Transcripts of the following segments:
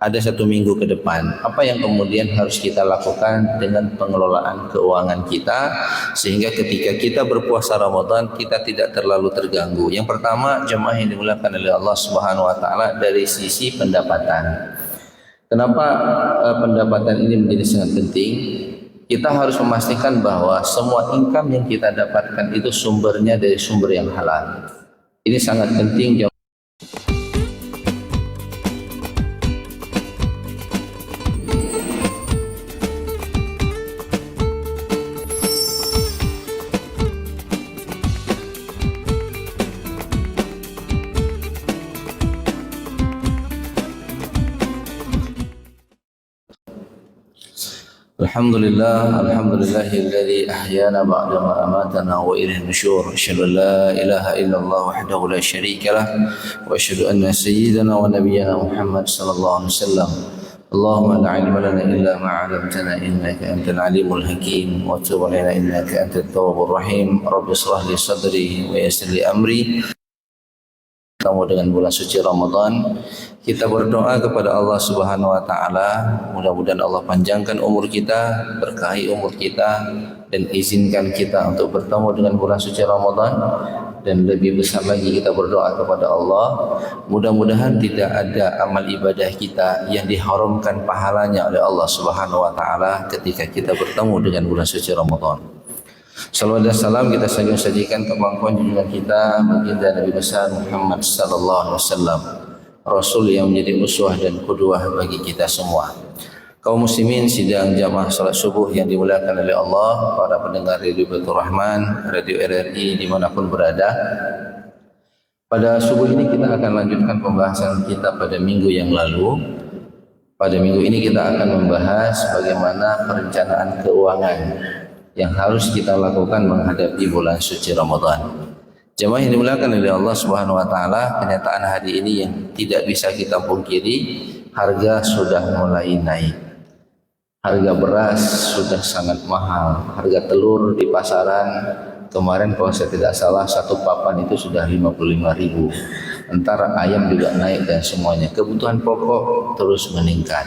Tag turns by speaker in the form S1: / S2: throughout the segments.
S1: ada 1 minggu ke depan, apa yang kemudian harus kita lakukan dengan pengelolaan keuangan kita sehingga ketika kita berpuasa Ramadan kita tidak terlalu terganggu. Yang pertama, jemaah yang dimuliakan oleh Allah Subhanahu wa taala, dari sisi pendapatan. Kenapa pendapatan ini menjadi sangat penting? Kita harus memastikan bahwa semua income yang kita dapatkan itu sumbernya dari sumber yang halal. Ini sangat penting. Alhamdulillahilladzi ahyana ba'da ma amatana wa ilaihi nusyur. Asyhadu an la ilaha illallah wahdahu la syarika lah wa asyhadu anna sayyidana wa nabiyyana Muhammad sallallahu alaihi wasallam. Allahumma la ilma lana illa ma 'allamtana innaka antal alimul hakim wa tub 'alaina innaka antat tawwabur rahim. Rabbi shrah li sadri wa yassir li amri. Ketemu dengan bulan suci Ramadan, kita berdoa kepada Allah Subhanahu wa taala, mudah-mudahan Allah panjangkan umur kita, berkahi umur kita, dan izinkan kita untuk bertemu dengan bulan suci Ramadan. Dan lebih besar lagi kita berdoa kepada Allah, mudah-mudahan tidak ada amal ibadah kita yang diharamkan pahalanya oleh Allah Subhanahu wa taala ketika kita bertemu dengan bulan suci Ramadan. Salawat dan salam kita sajikan ke pangkuan junjungan kita baginda Nabi besar Muhammad sallallahu alaihi wasallam, Rasul yang menjadi uswah dan qudwah bagi kita semua. Kaum muslimin sidang jamaah salat subuh yang dimuliakan oleh Allah, para pendengar Radio Baitur Rahman, Radio RRI dimanapun berada. Pada subuh ini kita akan lanjutkan pembahasan kita pada minggu yang lalu. Pada minggu ini kita akan membahas bagaimana perencanaan keuangan yang harus kita lakukan menghadapi bulan suci Ramadan. Jemaah yang dimuliakan oleh Allah Subhanahu wa taala, kenyataan hari ini yang tidak bisa kita pungkiri, harga sudah mulai naik. Harga beras sudah sangat mahal, harga telur di pasaran kemarin kalau saya tidak salah satu papan itu sudah 55.000. Antara ayam juga naik dan semuanya. Kebutuhan pokok terus meningkat.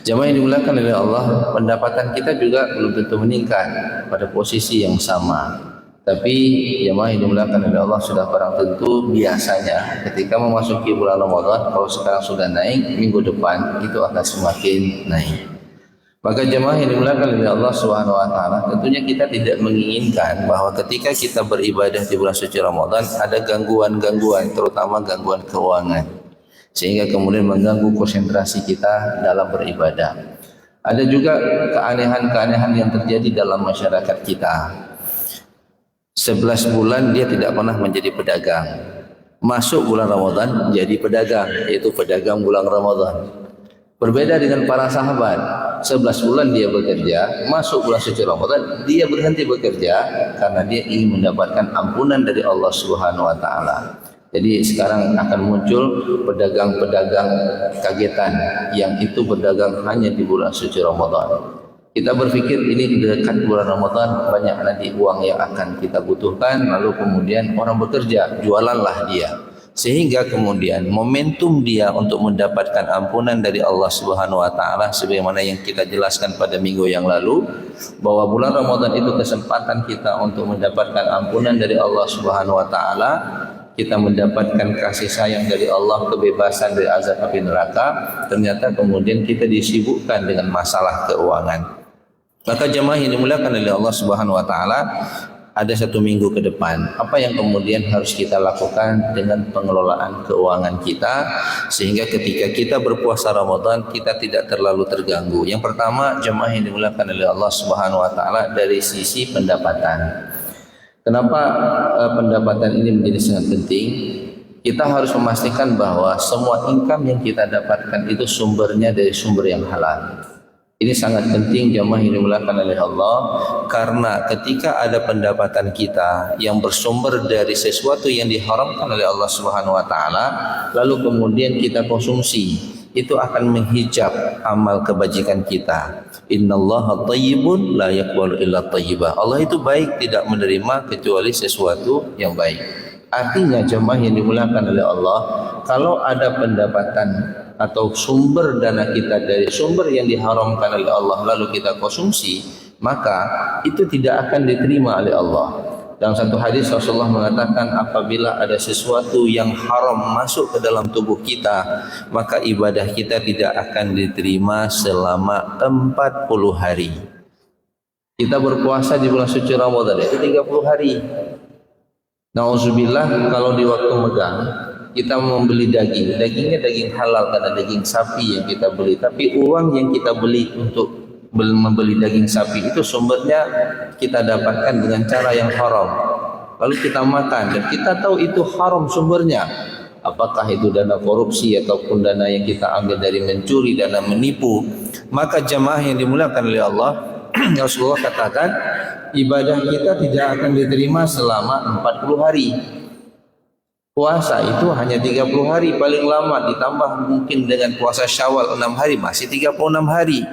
S1: Jemaah yang dimuliakan oleh Allah, pendapatan kita juga belum tentu meningkat pada posisi yang sama. Tapi jemaah yang dimuliakan oleh Allah, sudah barang tentu biasanya ketika memasuki bulan Ramadan, kalau sekarang sudah naik, minggu depan itu akan semakin naik. Maka jemaah yang dimuliakan oleh Allah Subhanahu wa taala, tentunya kita tidak menginginkan bahwa ketika kita beribadah di bulan suci Ramadan ada gangguan-gangguan, terutama gangguan keuangan, sehingga kemudian mengganggu konsentrasi kita dalam beribadah. Ada juga keanehan-keanehan yang terjadi dalam masyarakat kita. 11 bulan dia tidak pernah menjadi pedagang. Masuk bulan Ramadan jadi pedagang, yaitu pedagang bulan Ramadan. Berbeda dengan para sahabat, 11 bulan dia bekerja, masuk bulan suci Ramadan dia berhenti bekerja karena dia ingin mendapatkan ampunan dari Allah Subhanahu wa taala. Jadi sekarang akan muncul pedagang-pedagang kagetan yang itu berdagang hanya di bulan suci Ramadan. Kita berpikir ini dekat bulan Ramadan, banyak nanti uang yang akan kita butuhkan, lalu kemudian orang bekerja, jualanlah dia. Sehingga kemudian momentum dia untuk mendapatkan ampunan dari Allah Subhanahu wa taala, sebagaimana yang kita jelaskan pada minggu yang lalu, bahwa bulan Ramadan itu kesempatan kita untuk mendapatkan ampunan dari Allah Subhanahu wa taala. Kita mendapatkan kasih sayang dari Allah, kebebasan dari azab api neraka. Ternyata kemudian kita disibukkan dengan masalah keuangan. Maka jemaah yang dimuliakan oleh Allah Subhanahu wa taala, ada 1 minggu ke depan, apa yang kemudian harus kita lakukan dengan pengelolaan keuangan kita sehingga ketika kita berpuasa Ramadan kita tidak terlalu terganggu. Yang pertama, jemaah yang dimuliakan oleh Allah Subhanahu wa taala, dari sisi pendapatan. Kenapa pendapatan ini menjadi sangat penting? Kita harus memastikan bahwa semua income yang kita dapatkan itu sumbernya dari sumber yang halal. Ini sangat penting jemaah yang dimuliakan oleh Allah, karena ketika ada pendapatan kita yang bersumber dari sesuatu yang diharamkan oleh Allah Subhanahu wa taala, lalu kemudian kita konsumsi, itu akan menghijab amal kebajikan kita. Innallaha thayyibun la yaqbalu illa thayyibah. Allah itu baik, tidak menerima kecuali sesuatu yang baik. Artinya jemaah yang dimuliakan oleh Allah, kalau ada pendapatan atau sumber dana kita dari sumber yang diharamkan oleh Allah lalu kita konsumsi, maka itu tidak akan diterima oleh Allah. Dalam satu hadis Rasulullah mengatakan, apabila ada sesuatu yang haram masuk ke dalam tubuh kita, maka ibadah kita tidak akan diterima selama 40 hari. Kita berpuasa di bulan suci Ramadan itu 30 hari. Nauzubillah, kalau di waktu megang kita membeli daging, dagingnya daging halal karena daging sapi yang kita beli, tapi uang yang kita beli untuk membeli daging sapi itu sumbernya kita dapatkan dengan cara yang haram, lalu kita makan dan kita tahu itu haram sumbernya, apakah itu dana korupsi ataupun dana yang kita ambil dari mencuri, dana menipu, maka jemaah yang dimuliakan oleh Allah, Rasulullah katakan ibadah kita tidak akan diterima selama 40 hari. Puasa itu hanya 30 hari paling lama, ditambah mungkin dengan puasa Syawal 6 hari, masih 36 hari.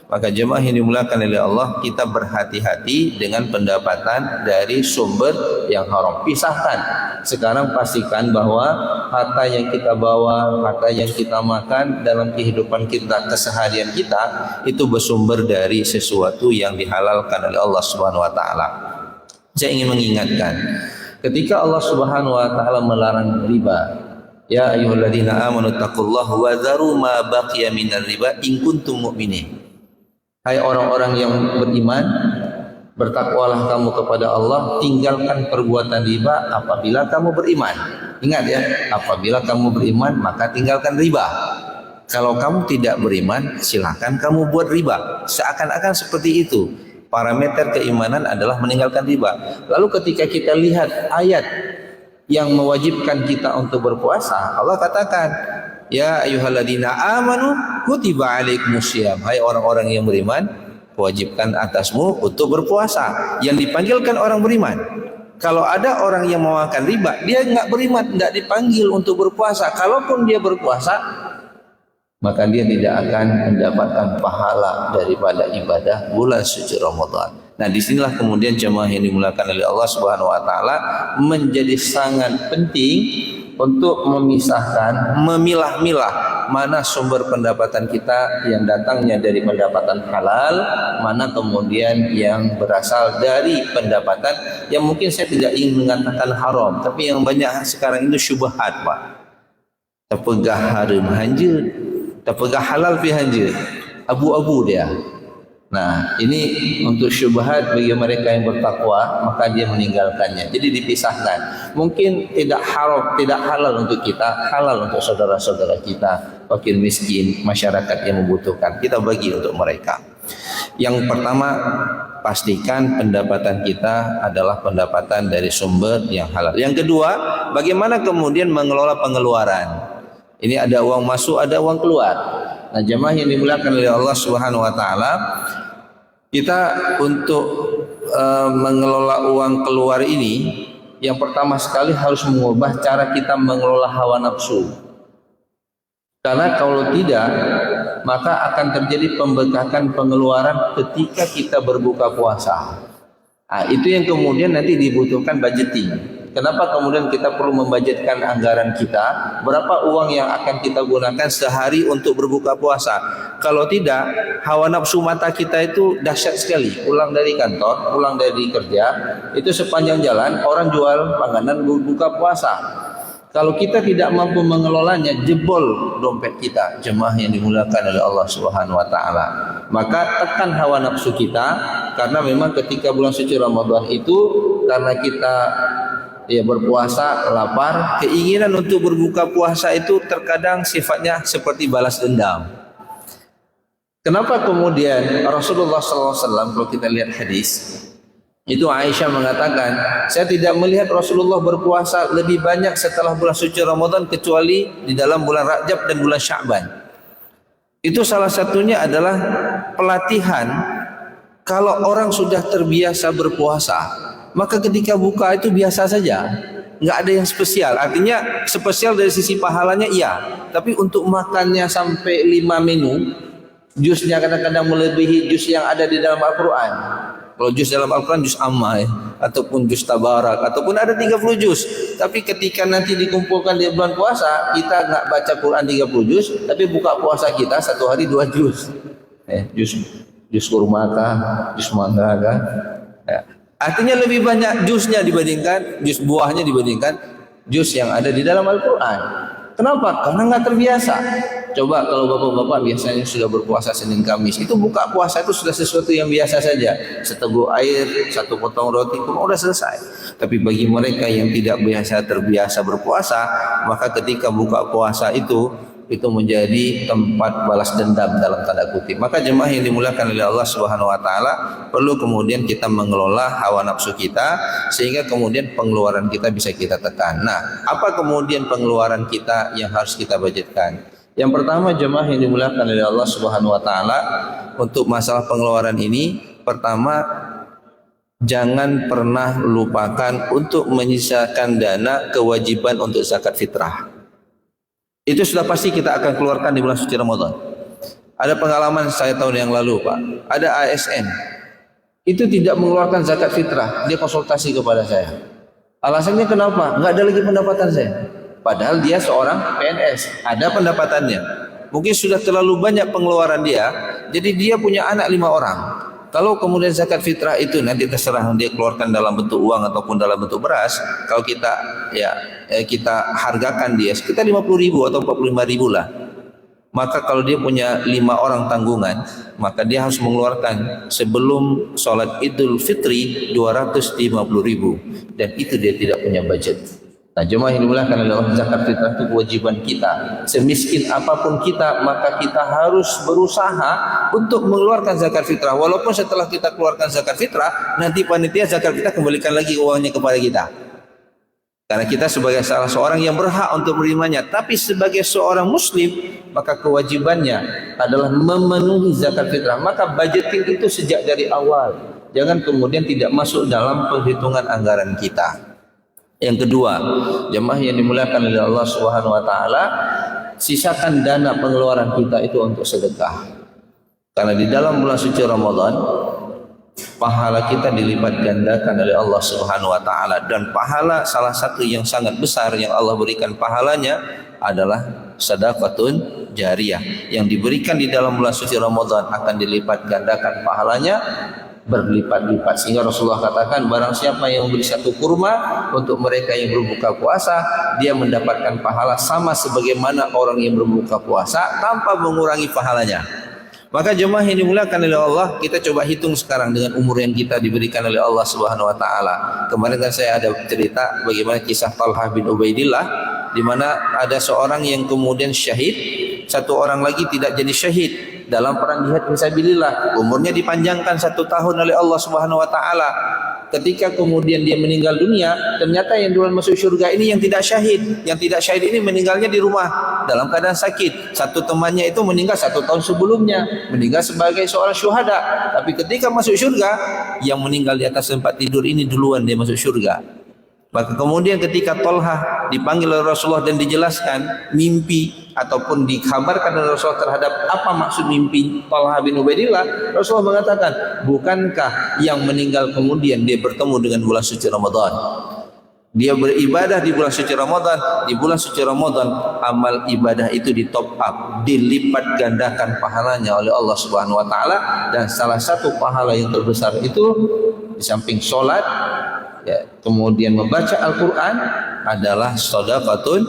S1: Maka jemaah yang dimuliakan oleh Allah, kita berhati-hati dengan pendapatan dari sumber yang haram. Pisahkan. Sekarang pastikan bahwa harta yang kita bawa, harta yang kita makan dalam kehidupan kita, keseharian kita, itu bersumber dari sesuatu yang dihalalkan oleh Allah Subhanahu wa taala. Saya ingin mengingatkan, ketika Allah Subhanahu wa taala melarang riba, ya ayyuhalladzina amanu taqullaha wa dzaru ma baqiya minar riba in kuntum mu'minin. Hai orang-orang yang beriman, bertakwalah kamu kepada Allah, tinggalkan perbuatan riba apabila kamu beriman. Ingat ya, apabila kamu beriman maka tinggalkan riba. Kalau kamu tidak beriman, silakan kamu buat riba. Seakan-akan seperti itu. Parameter keimanan adalah meninggalkan riba. Lalu ketika kita lihat ayat yang mewajibkan kita untuk berpuasa, Allah katakan, ya ayyuhalladzina amanu kutiba alaikumusiyam. Hai orang-orang yang beriman, wajibkan atasmu untuk berpuasa. Yang dipanggilkan orang beriman. Kalau ada orang yang mau makan riba, dia enggak beriman, enggak dipanggil untuk berpuasa. Kalaupun dia berpuasa, maka dia tidak akan mendapatkan pahala daripada ibadah bulan suci Ramadan. Nah, disinilah kemudian jemaah yang dimuliakan oleh Allah Subhanahu wa taala menjadi sangat penting untuk memisahkan, memilah-milah mana sumber pendapatan kita yang datangnya dari pendapatan halal, mana kemudian yang berasal dari pendapatan yang mungkin saya tidak ingin mengatakan haram, tapi yang banyak sekarang itu syubhat, Pak. Terpegah haram hanjut, terpegah halal pi hanjut, abu-abu dia. Nah, ini untuk syubhat bagi mereka yang bertakwa, maka dia meninggalkannya. Jadi dipisahkan. Mungkin tidak haram, tidak halal untuk kita, halal untuk saudara-saudara kita, fakir miskin, masyarakat yang membutuhkan. Kita bagi untuk mereka. Yang pertama, pastikan pendapatan kita adalah pendapatan dari sumber yang halal. Yang kedua, bagaimana kemudian mengelola pengeluaran. Ini ada uang masuk, ada uang keluar. Nah, jemaah yang dimuliakan oleh Allah Subhanahu wa taala, kita untuk mengelola uang keluar ini, yang pertama sekali harus mengubah cara kita mengelola hawa nafsu. Karena kalau tidak, maka akan terjadi pembengkakan pengeluaran ketika kita berbuka puasa. Nah, itu yang kemudian nanti dibutuhkan budgeting. Kenapa kemudian kita perlu membudgetkan anggaran kita, berapa uang yang akan kita gunakan sehari untuk berbuka puasa. Kalau tidak, hawa nafsu mata kita itu dahsyat sekali. Pulang dari kantor, pulang dari kerja, itu sepanjang jalan orang jual panganan berbuka puasa. Kalau kita tidak mampu mengelolanya, jebol dompet kita, jemaah yang dimuliakan oleh Allah Subhanahu wa taala. Maka tekan hawa nafsu kita, karena memang ketika bulan suci Ramadan itu, karena kita berpuasa, lapar, keinginan untuk berbuka puasa itu terkadang sifatnya seperti balas dendam. Kenapa kemudian Rasulullah SAW, kalau kita lihat hadis, itu Aisyah mengatakan, saya tidak melihat Rasulullah berpuasa lebih banyak setelah bulan suci Ramadan kecuali di dalam bulan Rajab dan bulan Sya'ban. Itu salah satunya adalah pelatihan. Kalau orang sudah terbiasa berpuasa, maka ketika buka itu biasa saja, nggak ada yang spesial. Artinya spesial dari sisi pahalanya iya, tapi untuk makannya sampai 5 menu, jusnya kadang-kadang melebihi jus yang ada di dalam Al-Quran. Kalau juz dalam Al-Quran juz amma ya, ataupun juz tabarak, ataupun ada 30 juz. Tapi ketika nanti dikumpulkan di bulan puasa, kita nggak baca Quran 30 juz, tapi buka puasa kita satu hari 2 juz. Juz kurma kah, juz mangga kah? Ya. Artinya lebih banyak juznya dibandingkan juz buahnya dibandingkan juz yang ada di dalam Al-Quran. Kenapa? Karena nggak terbiasa. Coba kalau bapak-bapak biasanya sudah berpuasa Senin Kamis, itu buka puasa itu sudah sesuatu yang biasa saja. Seteguk air, satu potong roti pun udah selesai. Tapi bagi mereka yang tidak terbiasa berpuasa, maka ketika buka puasa itu menjadi tempat balas dendam dalam tanda kutip. Maka jemaah yang dimuliakan oleh Allah Subhanahu wa taala, perlu kemudian kita mengelola hawa nafsu kita sehingga kemudian pengeluaran kita bisa kita tekan. Nah, apa kemudian pengeluaran kita yang harus kita budgetkan? Yang pertama jemaah yang dimuliakan oleh Allah Subhanahu wa taala, untuk masalah pengeluaran ini, pertama jangan pernah lupakan untuk menyisakan dana kewajiban untuk zakat fitrah. Itu sudah pasti kita akan keluarkan di bulan suci Ramadan. Ada pengalaman saya tahun yang lalu, Pak. Ada ASN. Itu tidak mengeluarkan zakat fitrah. Dia konsultasi kepada saya. Alasannya kenapa? Enggak ada lagi pendapatan saya. Padahal dia seorang PNS. Ada pendapatannya. Mungkin sudah terlalu banyak pengeluaran dia. Jadi dia punya anak 5 orang. Kalau kemudian zakat fitrah itu nanti terserah dia keluarkan dalam bentuk uang ataupun dalam bentuk beras, kalau kita kita hargakan dia sekitar 50.000 atau 45.000 lah. Maka kalau dia punya 5 orang tanggungan, maka dia harus mengeluarkan sebelum sholat Idul Fitri 250.000, dan itu dia tidak punya budget. Nah, jemaah yang dimuliakan oleh Allah, zakat fitrah itu kewajiban kita. Semiskin apapun kita, maka kita harus berusaha untuk mengeluarkan zakat fitrah. Walaupun setelah kita keluarkan zakat fitrah, nanti panitia zakat kita kembalikan lagi uangnya kepada kita. Karena kita sebagai salah seorang yang berhak untuk menerimanya. Tapi sebagai seorang muslim, maka kewajibannya adalah memenuhi zakat fitrah. Maka budgeting itu sejak dari awal. Jangan kemudian tidak masuk dalam penghitungan anggaran kita. Yang kedua, jemaah yang dimuliakan oleh Allah Subhanahu wa taala, sisakan dana pengeluaran kita itu untuk sedekah. Karena di dalam bulan suci Ramadan, pahala kita dilipat gandakan oleh Allah Subhanahu wa taala, dan pahala salah satu yang sangat besar yang Allah berikan pahalanya adalah sedekatun jariyah. Yang diberikan di dalam bulan suci Ramadan akan dilipat gandakan pahalanya berlipat-lipat, sehingga Rasulullah katakan, barang siapa yang memberi satu kurma untuk mereka yang berbuka puasa, dia mendapatkan pahala sama sebagaimana orang yang berbuka puasa tanpa mengurangi pahalanya. Maka jemaah yang dimuliakan oleh Allah, kita coba hitung sekarang dengan umur yang kita diberikan oleh Allah Subhanahu wa taala. Kemarin kan saya ada cerita bagaimana kisah Talhah bin Ubaidillah, di mana ada seorang yang kemudian syahid, satu orang lagi tidak jadi syahid dalam perang jihad fisabilillah. Umurnya dipanjangkan 1 tahun oleh Allah Subhanahu wa taala. Ketika kemudian dia meninggal dunia, ternyata yang duluan masuk surga ini yang tidak syahid. Yang tidak syahid ini meninggalnya di rumah dalam keadaan sakit. Satu temannya itu meninggal 1 tahun sebelumnya, meninggal sebagai seorang syuhada. Tapi ketika masuk surga, yang meninggal di atas tempat tidur ini duluan dia masuk surga. Maka kemudian ketika Talhah dipanggil oleh Rasulullah dan dijelaskan mimpi ataupun dikabarkan oleh Rasulullah terhadap apa maksud mimpi Talhah bin Ubaidillah, Rasulullah mengatakan, bukankah yang meninggal kemudian dia bertemu dengan bulan suci Ramadan? Dia beribadah di bulan suci Ramadan. Di bulan suci Ramadan amal ibadah itu di top up, dilipat gandakan pahalanya oleh Allah Subhanahu wa taala. Dan salah satu pahala yang terbesar itu di samping sholat, kemudian membaca Al-Quran, adalah sedekatun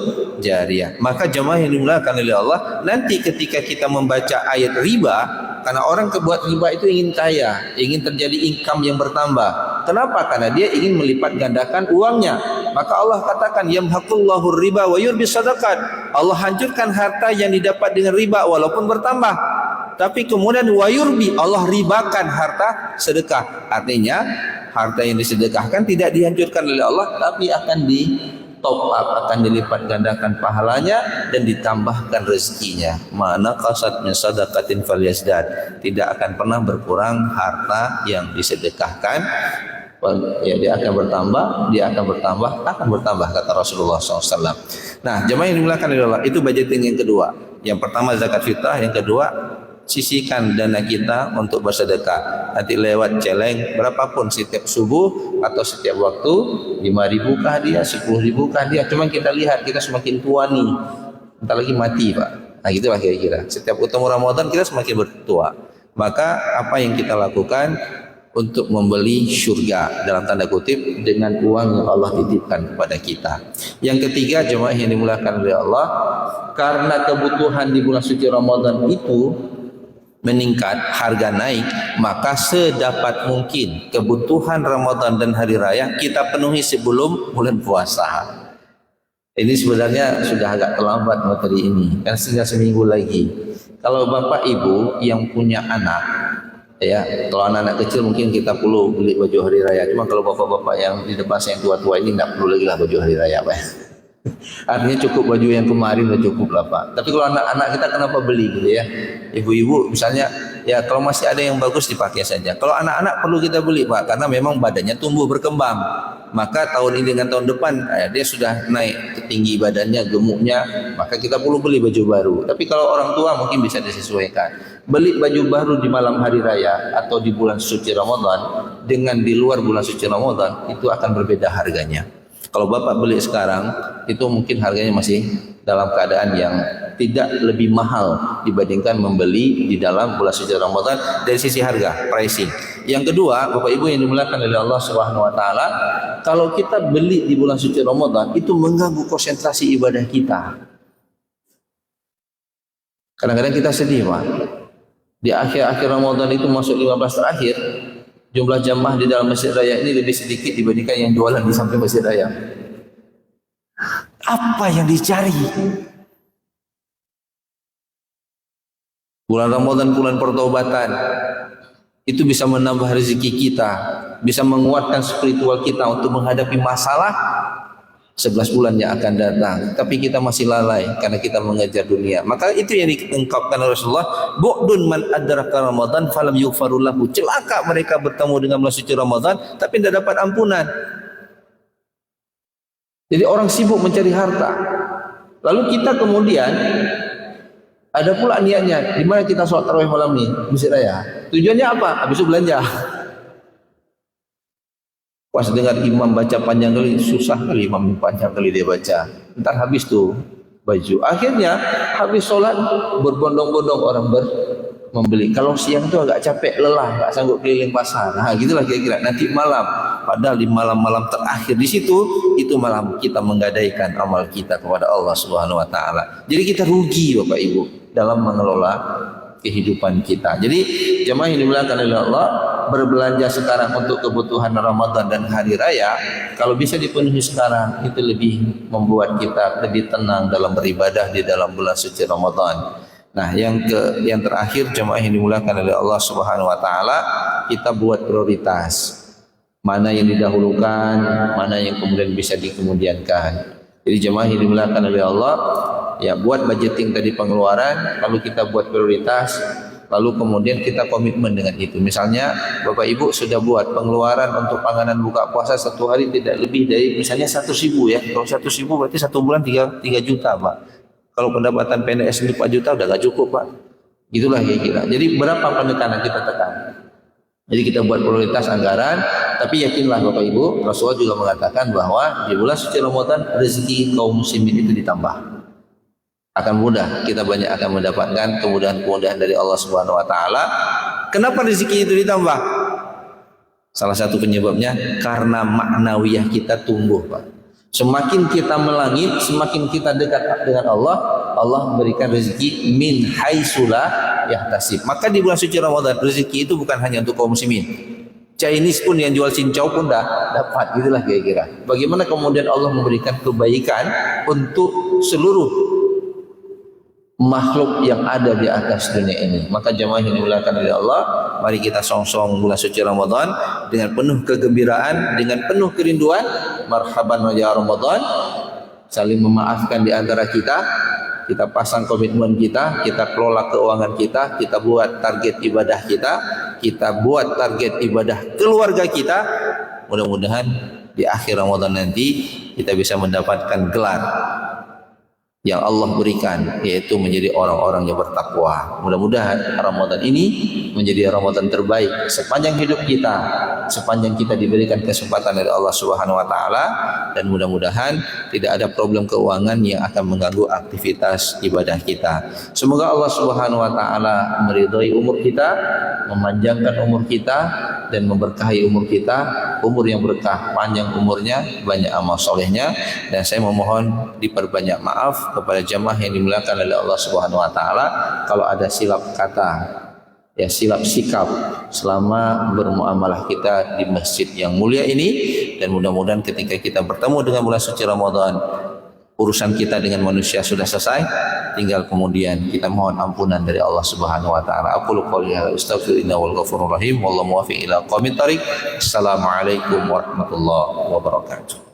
S1: jariyah. Maka jemaah yang dimuliakan oleh Allah, nanti ketika kita membaca ayat riba, karena orang kebuat riba itu ingin kaya, ingin terjadi income yang bertambah. Kenapa? Karena dia ingin melipat gandakan uangnya. Maka Allah katakan, yamhaqullahu riba wa yurbi sadaqat. Allah hancurkan harta yang didapat dengan riba walaupun bertambah. Tapi kemudian wa yurbi, Allah ribakan harta sedekah. Artinya harta yang disedekahkan tidak dihancurkan oleh Allah, tapi akan di top up, akan dilipat gandakan pahalanya dan ditambahkan rezekinya. Mana qasad min sadaqatin falyazdad, tidak akan pernah berkurang harta yang disedekahkan. Ya, dia akan bertambah kata Rasulullah SAW. Nah, jemaah yang dimuliakan oleh Allah, itu budgeting yang kedua. Yang pertama zakat fitrah, yang kedua sisihkan dana kita untuk bersedekah. Nanti lewat celeng berapapun setiap subuh atau setiap waktu, 5.000 kah dia, 10.000 kah dia. Cuma kita lihat kita semakin tua nih, entar lagi mati Pak. Nah gitulah kira-kira. Setiap ketemu Ramadan kita semakin bertua. Maka apa yang kita lakukan untuk membeli surga dalam tanda kutip dengan uang yang Allah titipkan kepada kita. Yang ketiga, jemaah yang dimuliakan oleh Allah, karena kebutuhan di bulan suci Ramadan itu meningkat, harga naik, maka sedapat mungkin kebutuhan Ramadan dan hari raya kita penuhi sebelum bulan puasa. Ini sebenarnya sudah agak terlambat materi ini, kan tinggal seminggu lagi. Kalau bapak ibu yang punya anak, ya, kalau anak-anak kecil mungkin kita perlu beli baju hari raya. Cuma kalau bapak-bapak yang di depan saya yang tua-tua ini tidak perlu lagi lah baju hari raya, Pak. Artinya cukup baju yang kemarin udah cukup lah Pak. Tapi kalau anak-anak kita kenapa beli gitu ya? Ibu-ibu misalnya, ya kalau masih ada yang bagus dipakai saja. Kalau anak-anak perlu kita beli Pak, karena memang badannya tumbuh berkembang. Maka tahun ini dengan tahun depan dia sudah naik tinggi badannya, gemuknya, maka kita perlu beli baju baru. Tapi kalau orang tua mungkin bisa disesuaikan. Beli baju baru di malam hari raya atau di bulan suci Ramadan dengan di luar bulan suci Ramadan itu akan berbeda harganya. Kalau bapak beli sekarang itu mungkin harganya masih dalam keadaan yang tidak lebih mahal dibandingkan membeli di dalam bulan suci Ramadan dari sisi harga, pricing. Yang kedua, Bapak Ibu yang dimuliakan oleh Allah Subhanahu wa taala, kalau kita beli di bulan suci Ramadan itu mengganggu konsentrasi ibadah kita. Kadang-kadang kita sedih, Pak. Di akhir-akhir Ramadan itu masuk 15 terakhir, jumlah jamaah di dalam masjid raya ini lebih sedikit dibandingkan yang jualan di samping masjid raya. Apa yang dicari? Bulan Ramadan, bulan pertobatan, itu bisa menambah rezeki kita, bisa menguatkan spiritual kita untuk menghadapi masalah 11 bulan yang akan datang. Tapi kita masih lalai karena kita mengejar dunia. Maka itu yang diungkapkan oleh Rasulullah, bu'dun man adraka Ramadan falam yughfarul lahu. Celaka mereka bertemu dengan bulan suci Ramadan tapi tidak dapat ampunan. Jadi orang sibuk mencari harta. Lalu kita kemudian ada pula niatnya, di mana kita sholat tarawih malam ini, masjid raya. Tujuannya apa? Habis itu belanja. Pas dengar imam baca panjang kali, susah kali imam panjang kali dia baca. Ntar habis tuh baju. Akhirnya habis sholat berbondong-bondong orang membeli. Kalau siang itu agak capek, lelah, nggak sanggup keliling pasar. Nah, gitulah kira-kira. Nanti malam, padahal di malam-malam terakhir di situ, itu malam kita menggadaikan amal kita kepada Allah Subhanahu wa taala. Jadi kita rugi Bapak Ibu dalam mengelola kehidupan kita. Jadi jemaah yang dimuliakan oleh Allah, berbelanja sekarang untuk kebutuhan Ramadan dan hari raya, kalau bisa dipenuhi sekarang, itu lebih membuat kita lebih tenang dalam beribadah di dalam bulan suci Ramadan. Nah, yang terakhir jemaah yang dimuliakan oleh Allah Subhanahu wa taala, kita buat prioritas. Mana yang didahulukan, mana yang kemudian bisa dikemudiankan. Jadi jemaah yang dimuliakan oleh Allah, ya buat budgeting tadi pengeluaran, lalu kita buat prioritas, lalu kemudian kita komitmen dengan itu. Misalnya Bapak Ibu sudah buat pengeluaran untuk panganan buka puasa satu hari tidak lebih dari misalnya 100.000 ya. Kalau 100.000 berarti satu bulan 3 juta Pak. Kalau pendapatan PNS 4 juta udah gak cukup Pak. Gitulah kira-kira. Jadi berapa penekanan kita tekan? Jadi kita buat prioritas anggaran, tapi yakinlah Bapak Ibu, Rasulullah juga mengatakan bahwa di bulan suci Ramadan rezeki kaum muslimin itu ditambah. Akan mudah, kita banyak akan mendapatkan kemudahan-kemudahan dari Allah Subhanahu wa taala. Kenapa rezeki itu ditambah? Salah satu penyebabnya karena maknawiyah kita tumbuh, Pak. Semakin kita melangit, semakin kita dekat dengan Allah, Allah memberikan rezeki min haitsula yahtasib. Maka di bulan suci Ramadan rezeki itu bukan hanya untuk kaum muslimin. Chinese pun yang jual cincau pun dah dapat, gitulah kira-kira. Bagaimana kemudian Allah memberikan kebaikan untuk seluruh makhluk yang ada di atas dunia ini. Maka jemaah yang dimuliakan oleh Allah, mari kita song-song bulan suci Ramadan dengan penuh kegembiraan, dengan penuh kerinduan. Marhaban ya Ramadan. Saling memaafkan di antara kita. Kita pasang komitmen kita, kita kelola keuangan kita buat target ibadah kita buat target ibadah keluarga kita. Mudah-mudahan di akhir Ramadan nanti kita bisa mendapatkan gelar yang Allah berikan, yaitu menjadi orang-orang yang bertakwa. Mudah-mudahan Ramadan ini menjadi Ramadan terbaik sepanjang hidup kita, sepanjang kita diberikan kesempatan dari Allah Subhanahu wa taala, dan mudah-mudahan tidak ada problem keuangan yang akan mengganggu aktivitas ibadah kita. Semoga Allah Subhanahu wa taala meridhai umur kita, memanjangkan umur kita, dan memberkahi umur kita, umur yang berkah, panjang umurnya, banyak amal solehnya. Dan saya memohon diperbanyak maaf kepada jamaah yang dimuliakan oleh Allah Subhanahu wa taala kalau ada silap kata, ya silap sikap selama bermuamalah kita di masjid yang mulia ini. Dan mudah-mudahan ketika kita bertemu dengan bulan suci Ramadan, urusan kita dengan manusia sudah selesai, tinggal kemudian kita mohon ampunan dari Allah Subhanahu wa taala. Aqulu qouli hadza astaghfirullah wal ghafurur rahim wallahu muwaffiq ila aqwamit thariq. Assalamualaikum warahmatullahi wabarakatuh.